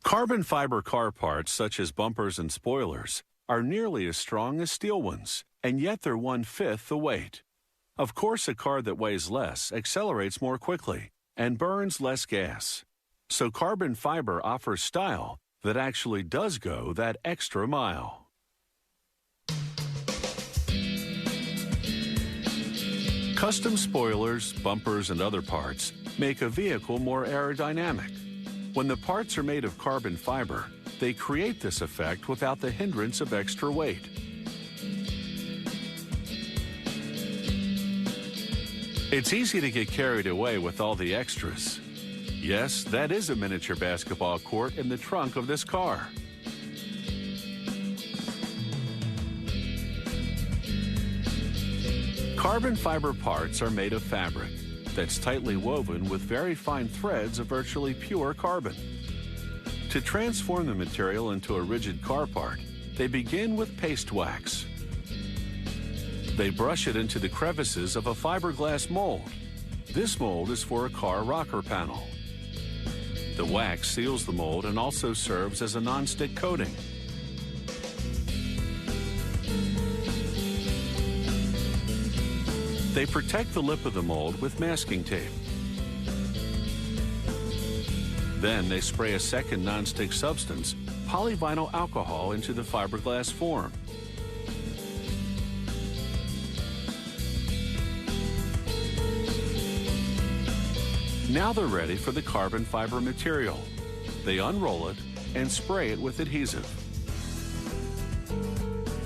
Carbon fiber car parts, such as bumpers and spoilers, are nearly as strong as steel ones, and yet they're 1/5 the weight. Of course, a car that weighs less accelerates more quickly and burns less gas. So carbon fiber offers style that actually does go that extra mile. Custom spoilers, bumpers, and other parts make a vehicle more aerodynamic. When the parts are made of carbon fiber, they create this effect without the hindrance of extra weight. It's easy to get carried away with all the extras. Yes, that is a miniature basketball court in the trunk of this car. Carbon fiber parts are made of fabric that's tightly woven with very fine threads of virtually pure carbon. To transform the material into a rigid car part, they begin with paste wax. They brush it into the crevices of a fiberglass mold. This mold is for a car rocker panel. The wax seals the mold and also serves as a non-stick coating. They protect the lip of the mold with masking tape. Then they spray a second non-stick substance, polyvinyl alcohol, into the fiberglass form. Now they're ready for the carbon fiber material. They unroll it and spray it with adhesive.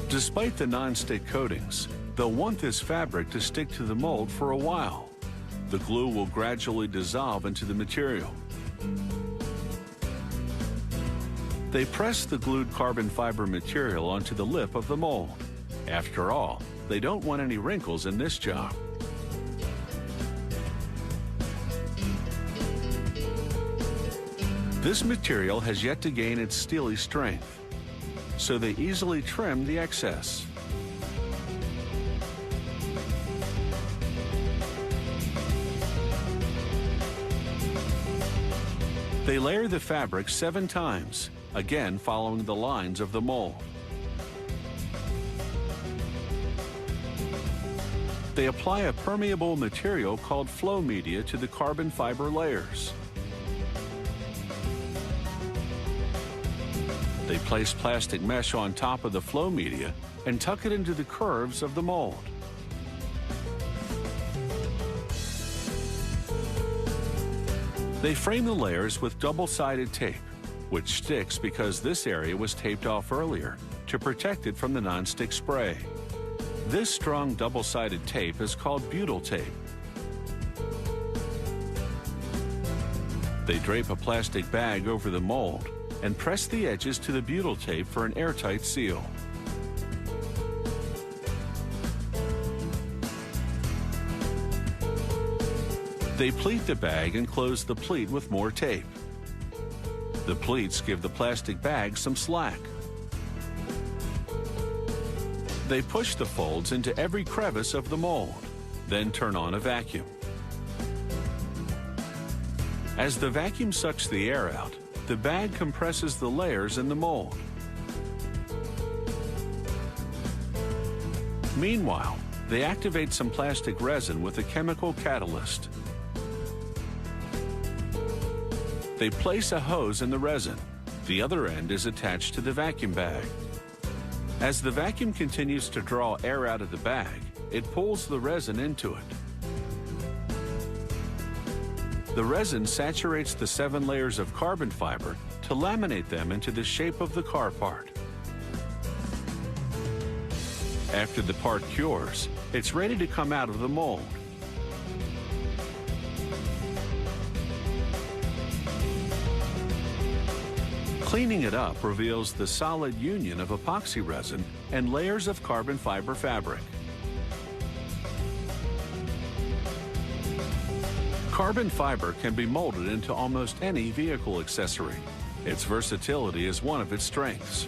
Despite the non-stick coatings, they'll want this fabric to stick to the mold for a while. The glue will gradually dissolve into the material. They press the glued carbon fiber material onto the lip of the mold. After all, they don't want any wrinkles in this job. This material has yet to gain its steely strength, so they easily trim the excess. They layer the fabric 7 times, again following the lines of the mold. They apply a permeable material called flow media to the carbon fiber layers. They place plastic mesh on top of the flow media and tuck it into the curves of the mold. They frame the layers with double-sided tape, which sticks because this area was taped off earlier to protect it from the non-stick spray. This strong double-sided tape is called butyl tape. They drape a plastic bag over the mold and press the edges to the butyl tape for an airtight seal. They pleat the bag and close the pleat with more tape. The pleats give the plastic bag some slack. They push the folds into every crevice of the mold, then turn on a vacuum. As the vacuum sucks the air out, the bag compresses the layers in the mold. Meanwhile, they activate some plastic resin with a chemical catalyst. They place a hose in the resin. The other end is attached to the vacuum bag. As the vacuum continues to draw air out of the bag, it pulls the resin into it. The resin saturates the 7 layers of carbon fiber to laminate them into the shape of the car part. After the part cures, it's ready to come out of the mold. Cleaning it up reveals the solid union of epoxy resin and layers of carbon fiber fabric. Carbon fiber can be molded into almost any vehicle accessory. Its versatility is one of its strengths.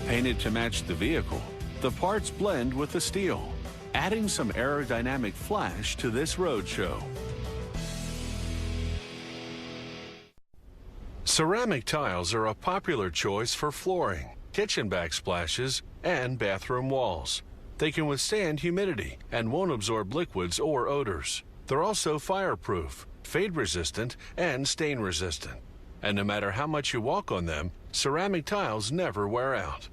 Painted to match the vehicle, the parts blend with the steel, adding some aerodynamic flash to this road show. Ceramic tiles are a popular choice for flooring, kitchen backsplashes, and bathroom walls. They can withstand humidity and won't absorb liquids or odors. They're also fireproof, fade-resistant, and stain-resistant. And no matter how much you walk on them, ceramic tiles never wear out.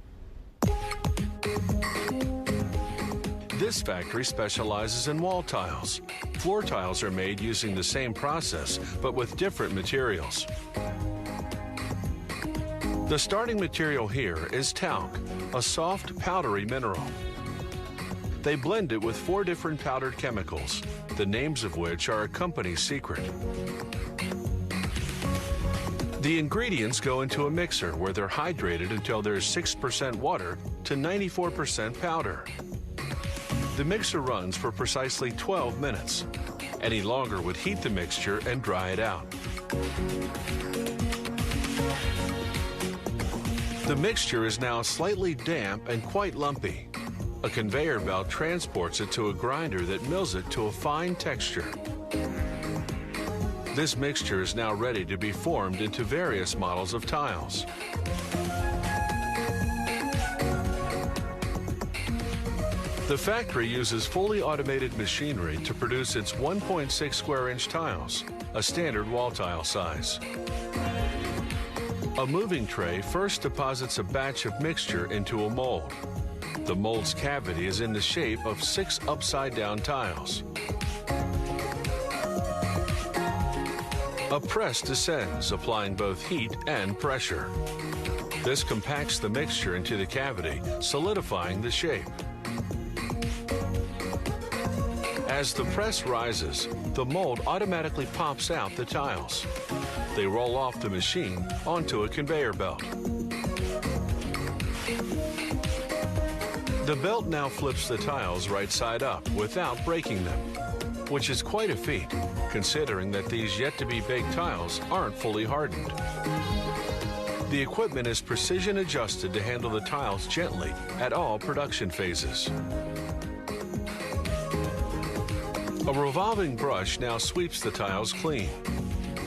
This factory specializes in wall tiles. Floor tiles are made using the same process, but with different materials. The starting material here is talc, a soft, powdery mineral. They blend it with 4 different powdered chemicals, the names of which are a company secret. The ingredients go into a mixer where they're hydrated until there's 6% water to 94% powder. The mixer runs for precisely 12 minutes. Any longer would heat the mixture and dry it out. The mixture is now slightly damp and quite lumpy. A conveyor belt transports it to a grinder that mills it to a fine texture. This mixture is now ready to be formed into various models of tiles. The factory uses fully automated machinery to produce its 1.6 square inch tiles, a standard wall tile size. A moving tray first deposits a batch of mixture into a mold. The mold's cavity is in the shape of 6 upside-down tiles. A press descends, applying both heat and pressure. This compacts the mixture into the cavity, solidifying the shape. As the press rises, the mold automatically pops out the tiles. They roll off the machine onto a conveyor belt. The belt now flips the tiles right side up without breaking them, which is quite a feat, considering that these yet-to-be-baked tiles aren't fully hardened. The equipment is precision adjusted to handle the tiles gently at all production phases. A revolving brush now sweeps the tiles clean.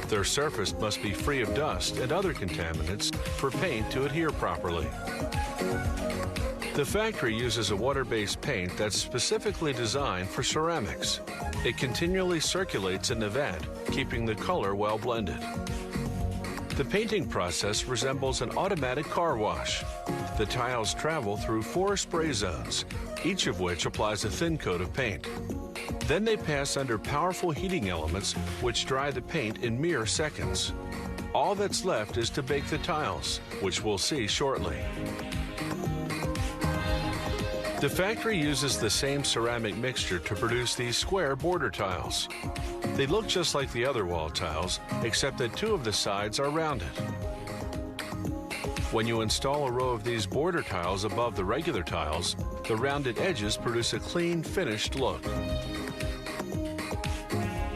Their surface must be free of dust and other contaminants for paint to adhere properly. The factory uses a water-based paint that's specifically designed for ceramics. It continually circulates in the vat, keeping the color well blended. The painting process resembles an automatic car wash. The tiles travel through 4 spray zones, each of which applies a thin coat of paint. Then they pass under powerful heating elements which dry the paint in mere seconds. All that's left is to bake the tiles, which we'll see shortly. The factory uses the same ceramic mixture to produce these square border tiles. They look just like the other wall tiles, except that 2 of the sides are rounded. When you install a row of these border tiles above the regular tiles, the rounded edges produce a clean, finished look.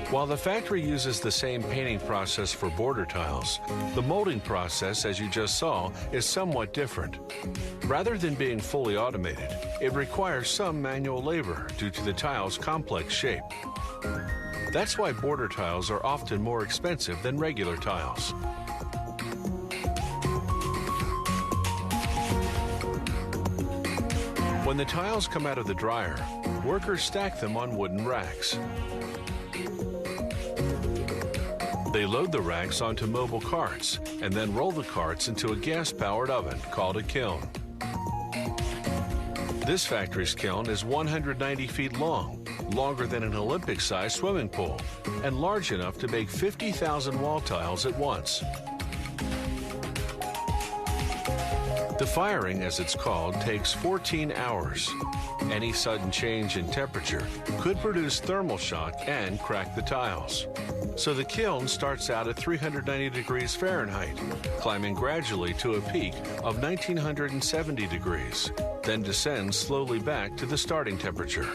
While the factory uses the same painting process for border tiles, the molding process, as you just saw, is somewhat different. Rather than being fully automated, it requires some manual labor due to the tile's complex shape. That's why border tiles are often more expensive than regular tiles. When the tiles come out of the dryer, workers stack them on wooden racks. They load the racks onto mobile carts and then roll the carts into a gas-powered oven called a kiln. This factory's kiln is 190 feet long, longer than an Olympic-sized swimming pool, and large enough to bake 50,000 wall tiles at once. The firing, as it's called, takes 14 hours. Any sudden change in temperature could produce thermal shock and crack the tiles. So the kiln starts out at 390 degrees Fahrenheit, climbing gradually to a peak of 1970 degrees, then descends slowly back to the starting temperature.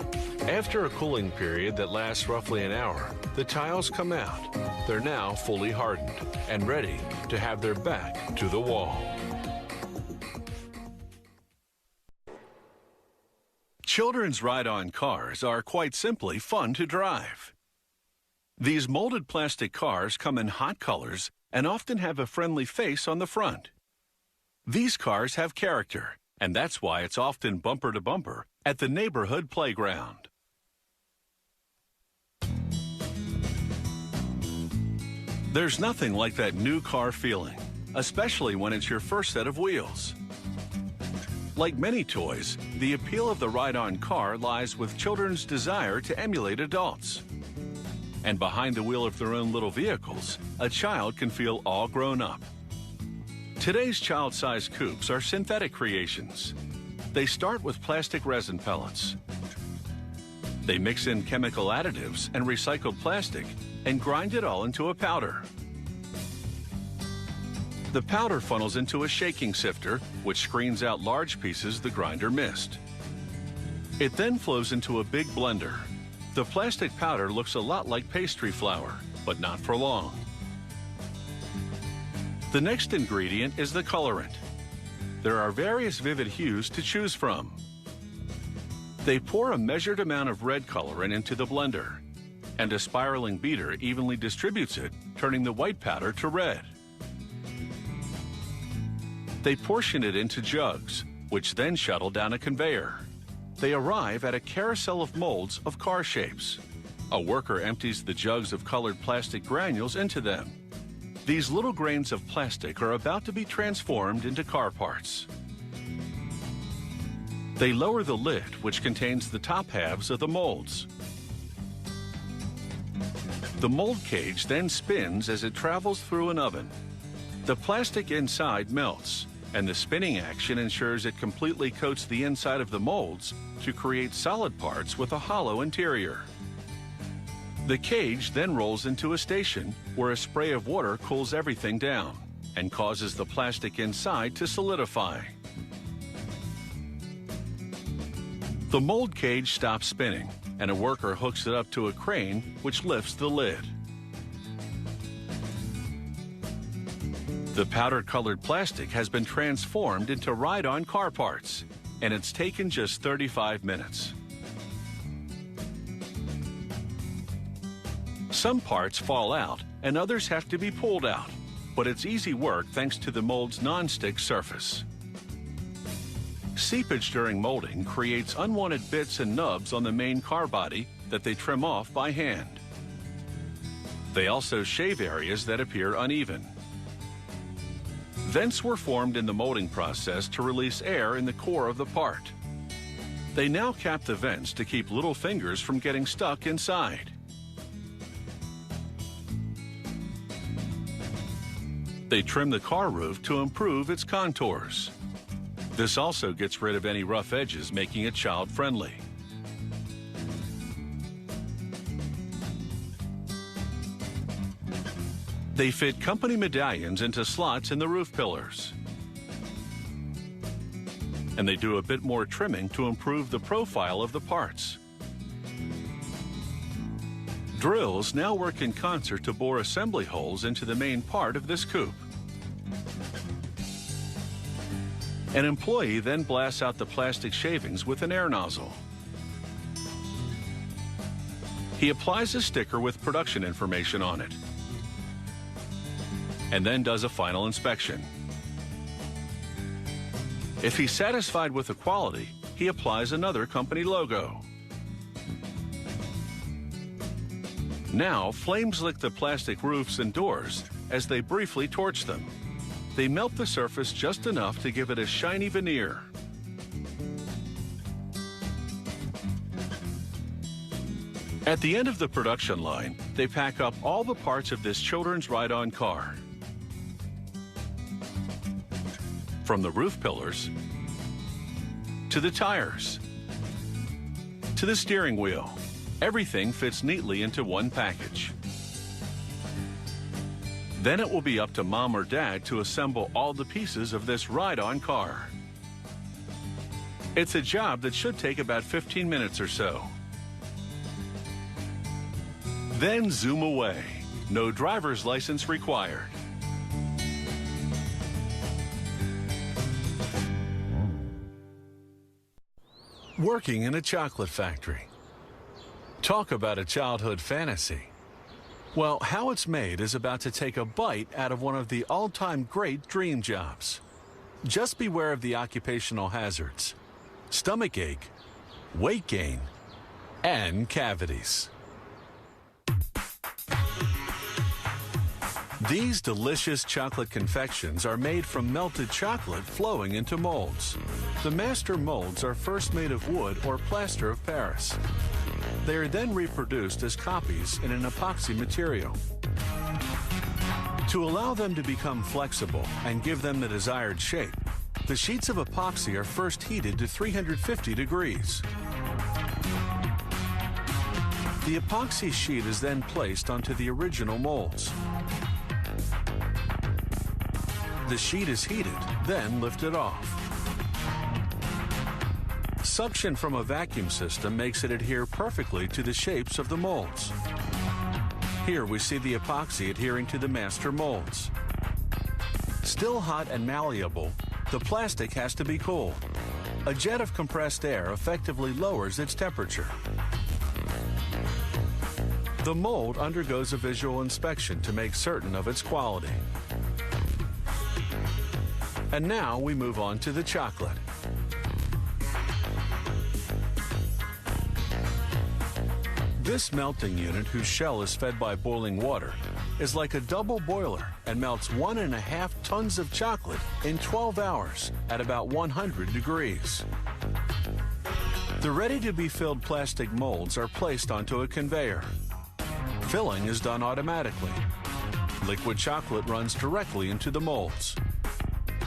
After a cooling period that lasts roughly an hour, the tiles come out. They're now fully hardened and ready to have their back to the wall. Children's ride-on cars are quite simply fun to drive. These molded plastic cars come in hot colors and often have a friendly face on the front. These cars have character, and that's why it's often bumper to bumper at the neighborhood playground. There's nothing like that new car feeling, especially when it's your first set of wheels. Like many toys, the appeal of the ride-on car lies with children's desire to emulate adults. And behind the wheel of their own little vehicles, a child can feel all grown up. Today's child-sized coupes are synthetic creations. They start with plastic resin pellets. They mix in chemical additives and recycled plastic and grind it all into a powder. The powder funnels into a shaking sifter, which screens out large pieces the grinder missed. It then flows into a big blender. The plastic powder looks a lot like pastry flour, but not for long. The next ingredient is the colorant. There are various vivid hues to choose from. They pour a measured amount of red colorant into the blender, and a spiraling beater evenly distributes it, turning the white powder to red. They portion it into jugs, which then shuttle down a conveyor. They arrive at a carousel of molds of car shapes. A worker empties the jugs of colored plastic granules into them. These little grains of plastic are about to be transformed into car parts. They lower the lid, which contains the top halves of the molds. The mold cage then spins as it travels through an oven. The plastic inside melts, and the spinning action ensures it completely coats the inside of the molds to create solid parts with a hollow interior. The cage then rolls into a station where a spray of water cools everything down and causes the plastic inside to solidify. The mold cage stops spinning, and a worker hooks it up to a crane which lifts the lid. The powder-colored plastic has been transformed into ride-on car parts, and it's taken just 35 minutes. Some parts fall out and others have to be pulled out, but it's easy work thanks to the mold's non-stick surface. Seepage during molding creates unwanted bits and nubs on the main car body that they trim off by hand. They also shave areas that appear uneven. Vents were formed in the molding process to release air in the core of the part. They now cap the vents to keep little fingers from getting stuck inside. They trim the car roof to improve its contours. This also gets rid of any rough edges, making it child-friendly. They fit company medallions into slots in the roof pillars. And they do a bit more trimming to improve the profile of the parts. Drills now work in concert to bore assembly holes into the main part of this coupe. An employee then blasts out the plastic shavings with an air nozzle. He applies a sticker with production information on it, and then does a final inspection. If he's satisfied with the quality, he applies another company logo. Now, flames lick the plastic roofs and doors as they briefly torch them. They melt the surface just enough to give it a shiny veneer. At the end of the production line, they pack up all the parts of this children's ride-on car. From the roof pillars, to the tires, to the steering wheel, everything fits neatly into one package. Then it will be up to mom or dad to assemble all the pieces of this ride-on car. It's a job that should take about 15 minutes or so. Then zoom away. No driver's license required. Working in a chocolate factory. Talk about a childhood fantasy. Well, how it's made is about to take a bite out of one of the all-time great dream jobs. Just beware of the occupational hazards: stomach ache, weight gain, and cavities. These delicious chocolate confections are made from melted chocolate flowing into molds. The master molds are first made of wood or plaster of Paris. They are then reproduced as copies in an epoxy material. To allow them to become flexible and give them the desired shape, the sheets of epoxy are first heated to 350 degrees. The epoxy sheet is then placed onto the original molds. The sheet is heated, then lifted off. Suction from a vacuum system makes it adhere perfectly to the shapes of the molds. Here we see the epoxy adhering to the master molds. Still hot and malleable, the plastic has to be cooled. A jet of compressed air effectively lowers its temperature. The mold undergoes a visual inspection to make certain of its quality. And now we move on to the chocolate. This melting unit, whose shell is fed by boiling water, is like a double boiler and melts 1.5 tons of chocolate in 12 hours at about 100 degrees. The ready-to-be-filled plastic molds are placed onto a conveyor. Filling is done automatically. Liquid chocolate runs directly into the molds.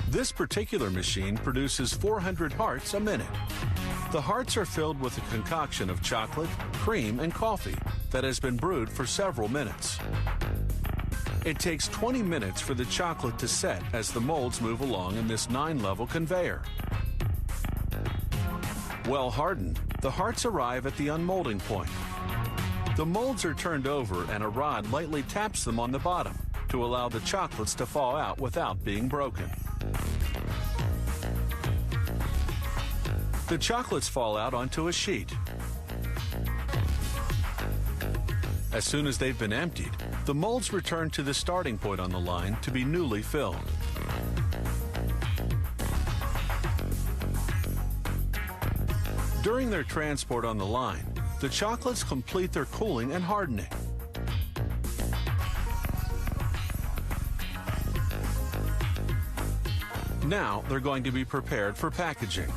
This particular machine produces 400 hearts a minute. The hearts are filled with a concoction of chocolate, cream, and coffee that has been brewed for several minutes. It takes 20 minutes for the chocolate to set as the molds move along in this 9-level conveyor. Well hardened, the hearts arrive at the unmolding point. The molds are turned over and a rod lightly taps them on the bottom to allow the chocolates to fall out without being broken. The chocolates fall out onto a sheet. As soon as they've been emptied, the molds return to the starting point on the line to be newly filled. During their transport on the line, the chocolates complete their cooling and hardening. Now they're going to be prepared for packaging.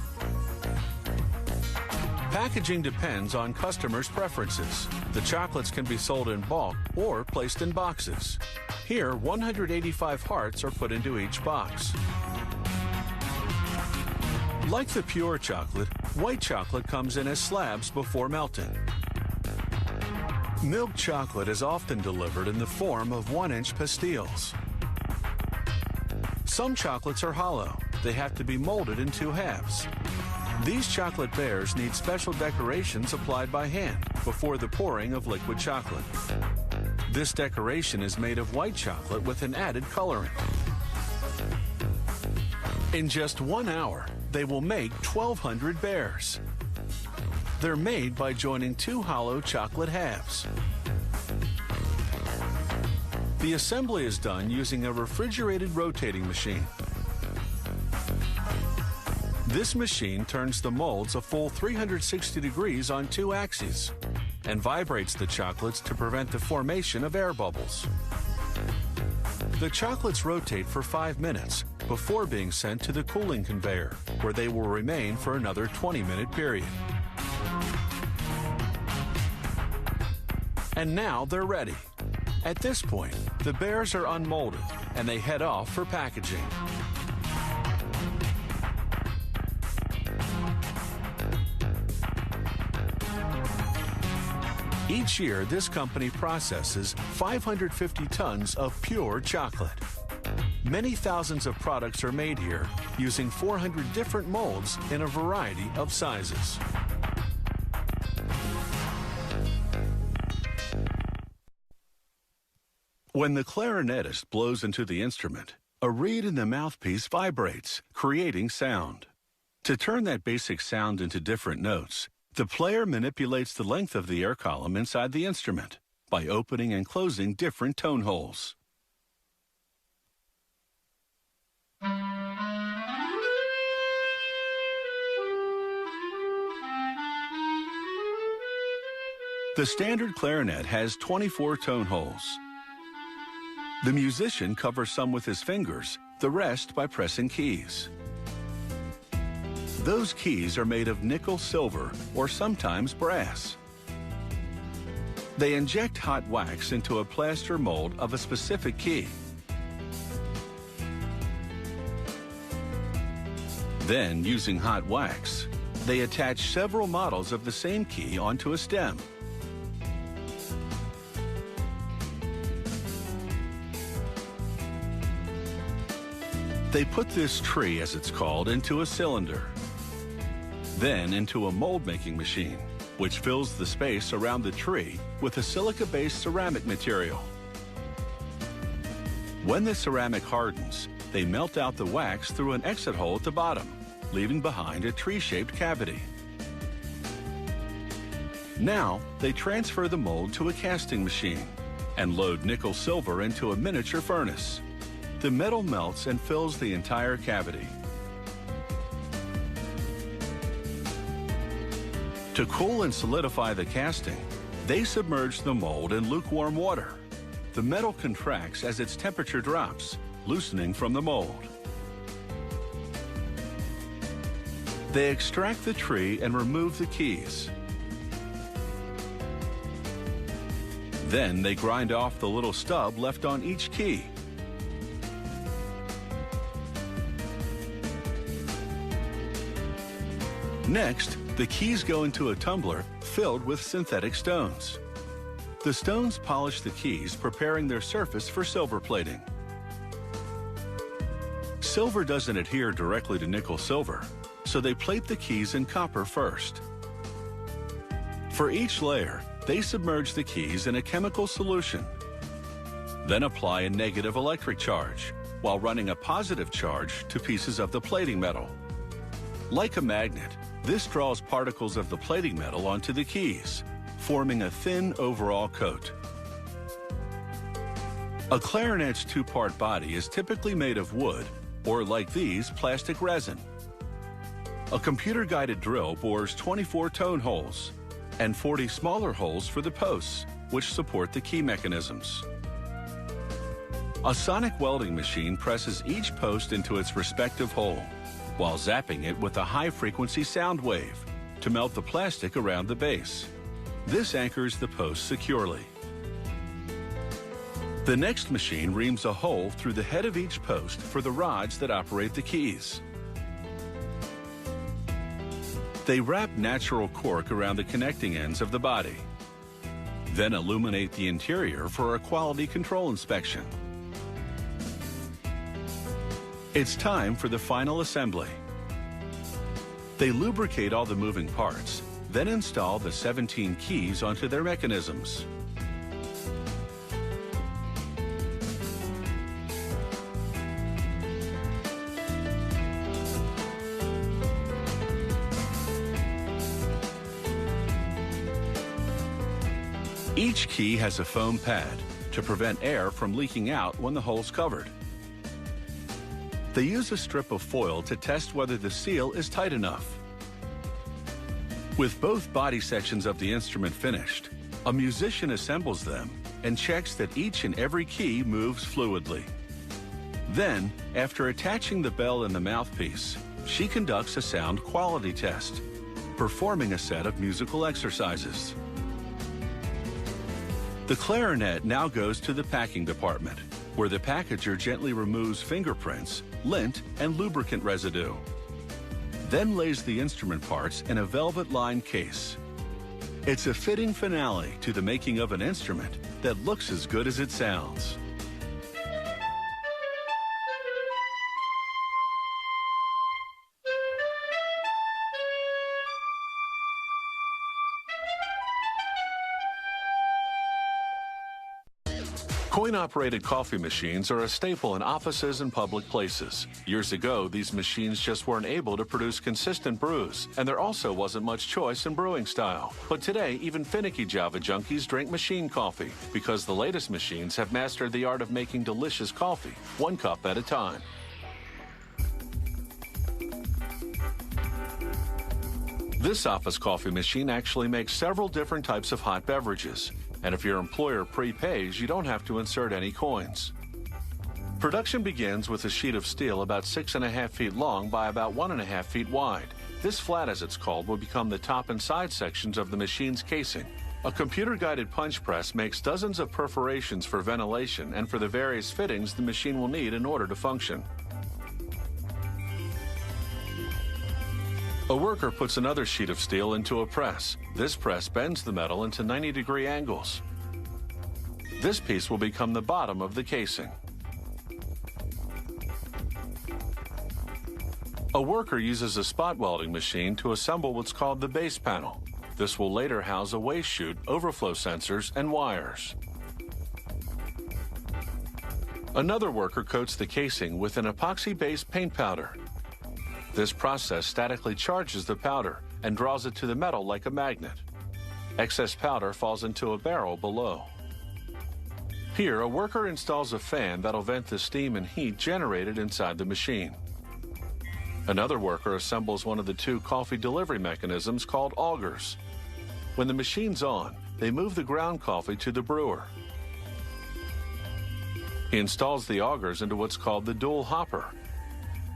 Packaging depends on customers' preferences. The chocolates can be sold in bulk or placed in boxes. Here, 185 hearts are put into each box. Like the pure chocolate, white chocolate comes in as slabs before melting. Milk chocolate is often delivered in the form of 1-inch pastilles. Some chocolates are hollow. They have to be molded in 2 halves. These chocolate bears need special decorations applied by hand before the pouring of liquid chocolate. This decoration is made of white chocolate with an added colorant. In just 1 hour, they will make 1,200 bears. They're made by joining 2 hollow chocolate halves. The assembly is done using a refrigerated rotating machine. This machine turns the molds a full 360 degrees on 2 axes and vibrates the chocolates to prevent the formation of air bubbles. The chocolates rotate for 5 minutes before being sent to the cooling conveyor, where they will remain for another 20-minute period. And now they're ready. At this point, the bears are unmolded and they head off for packaging. Each year, this company processes 550 tons of pure chocolate. Many thousands of products are made here using 400 different molds in a variety of sizes. When the clarinetist blows into the instrument, a reed in the mouthpiece vibrates, creating sound. To turn that basic sound into different notes, the player manipulates the length of the air column inside the instrument. by opening and closing different tone holes. The standard clarinet has 24 tone holes. The musician covers some with his fingers, the rest by pressing keys. Those keys are made of nickel silver or sometimes brass. They inject hot wax into a plaster mold of a specific key. Then, using hot wax, they attach several models of the same key onto a stem. They put this tree, as it's called, into a cylinder, then into a mold-making machine, which fills the space around the tree with a silica-based ceramic material. When the ceramic hardens, they melt out the wax through an exit hole at the bottom, leaving behind a tree-shaped cavity. Now, they transfer the mold to a casting machine and load nickel silver into a miniature furnace. The metal melts and fills the entire cavity. To cool and solidify the casting, they submerge the mold in lukewarm water. The metal contracts as its temperature drops, loosening from the mold. They extract the tree and remove the keys. Then they grind off the little stub left on each key. Next, the keys go into a tumbler filled with synthetic stones. The stones polish the keys, preparing their surface for silver plating. Silver doesn't adhere directly to nickel silver, so they plate the keys in copper first. For each layer, they submerge the keys in a chemical solution, then apply a negative electric charge while running a positive charge to pieces of the plating metal. Like a magnet, this draws particles of the plating metal onto the keys, forming a thin overall coat. A clarinet's two-part body is typically made of wood, or like these, plastic resin. A computer-guided drill bores 24 tone holes and 40 smaller holes for the posts, which support the key mechanisms. A sonic welding machine presses each post into its respective hole, while zapping it with a high-frequency sound wave to melt the plastic around the base. This anchors the post securely. The next machine reams a hole through the head of each post for the rods that operate the keys. They wrap natural cork around the connecting ends of the body, then illuminate the interior for a quality control inspection. It's time for the final assembly. They lubricate all the moving parts, then install the 17 keys onto their mechanisms. Each key has a foam pad to prevent air from leaking out when the hole's covered. They use a strip of foil to test whether the seal is tight enough. With both body sections of the instrument finished, a musician assembles them and checks that each and every key moves fluidly. Then, after attaching the bell and the mouthpiece, she conducts a sound quality test, performing a set of musical exercises. The clarinet now goes to the packing department, where the packager gently removes fingerprints, lint, and lubricant residue. Then lays the instrument parts in a velvet-lined case. It's a fitting finale to the making of an instrument that looks as good as it sounds. Coin-operated coffee machines are a staple in offices and public places. Years ago, these machines just weren't able to produce consistent brews, and there also wasn't much choice in brewing style. But today, even finicky Java junkies drink machine coffee because the latest machines have mastered the art of making delicious coffee, one cup at a time. This office coffee machine actually makes several different types of hot beverages. And if your employer prepays, you don't have to insert any coins. Production begins with a sheet of steel about 6.5 feet long by about 1.5 feet wide. This flat, as it's called, will become the top and side sections of the machine's casing. A computer-guided punch press makes dozens of perforations for ventilation and for the various fittings the machine will need in order to function. A worker puts another sheet of steel into a press. This press bends the metal into 90-degree angles. This piece will become the bottom of the casing. A worker uses a spot welding machine to assemble what's called the base panel. This will later house a waste chute, overflow sensors, and wires. Another worker coats the casing with an epoxy-based paint powder. This process statically charges the powder and draws it to the metal like a magnet. Excess powder falls into a barrel below. Here, a worker installs a fan that'll vent the steam and heat generated inside the machine. Another worker assembles one of the two coffee delivery mechanisms called augers. When the machine's on, they move the ground coffee to the brewer. He installs the augers into what's called the dual hopper.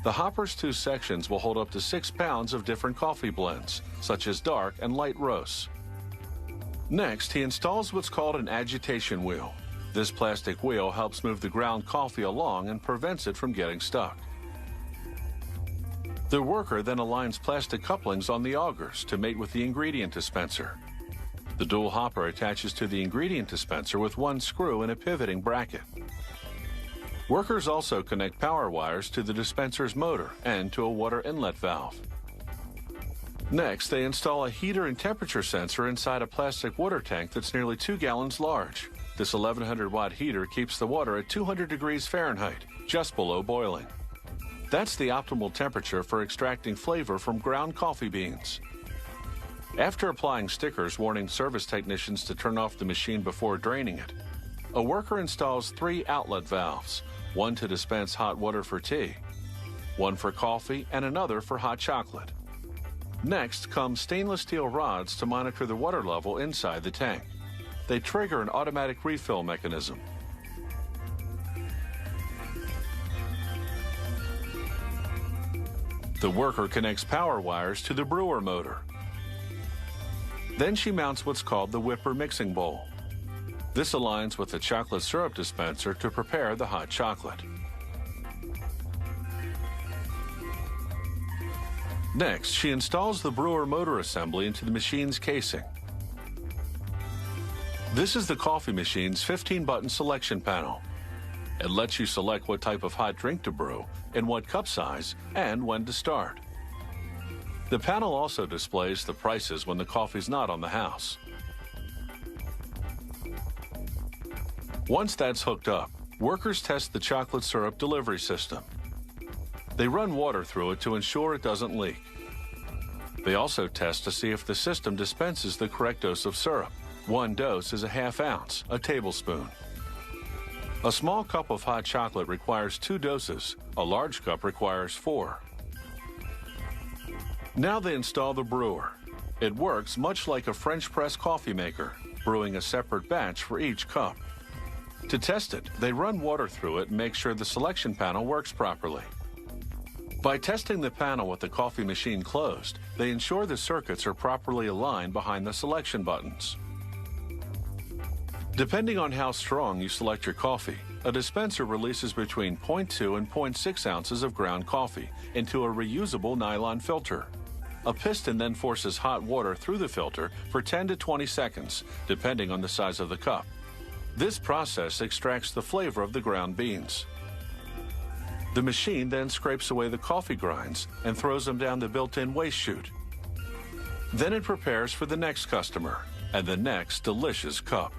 The hopper's two sections will hold up to 6 pounds of different coffee blends, such as dark and light roasts. Next, he installs what's called an agitation wheel. This plastic wheel helps move the ground coffee along and prevents it from getting stuck. The worker then aligns plastic couplings on the augers to mate with the ingredient dispenser. The dual hopper attaches to the ingredient dispenser with one screw and a pivoting bracket. Workers also connect power wires to the dispenser's motor and to a water inlet valve. Next, they install a heater and temperature sensor inside a plastic water tank that's nearly 2 gallons large. This 1100-watt heater keeps the water at 200 degrees Fahrenheit, just below boiling. That's the optimal temperature for extracting flavor from ground coffee beans. After applying stickers warning service technicians to turn off the machine before draining it, a worker installs 3 outlet valves, one to dispense hot water for tea, one for coffee, and another for hot chocolate. Next come stainless steel rods to monitor the water level inside the tank. They trigger an automatic refill mechanism. The worker connects power wires to the brewer motor. Then she mounts what's called the whipper mixing bowl. This aligns with the chocolate syrup dispenser to prepare the hot chocolate. Next, she installs the brewer motor assembly into the machine's casing. This is the coffee machine's 15-button selection panel. It lets you select what type of hot drink to brew, in what cup size, and when to start. The panel also displays the prices when the coffee's not on the house. Once that's hooked up, workers test the chocolate syrup delivery system. They run water through it to ensure it doesn't leak. They also test to see if the system dispenses the correct dose of syrup. One dose is a ½ ounce, a tablespoon. A small cup of hot chocolate requires 2 doses. A large cup requires 4. Now they install the brewer. It works much like a French press coffee maker, brewing a separate batch for each cup. To test it, they run water through it and make sure the selection panel works properly. By testing the panel with the coffee machine closed, they ensure the circuits are properly aligned behind the selection buttons. Depending on how strong you select your coffee, a dispenser releases between 0.2 and 0.6 ounces of ground coffee into a reusable nylon filter. A piston then forces hot water through the filter for 10 to 20 seconds, depending on the size of the cup. This process extracts the flavor of the ground beans. The machine then scrapes away the coffee grinds and throws them down the built-in waste chute. Then it prepares for the next customer and the next delicious cup.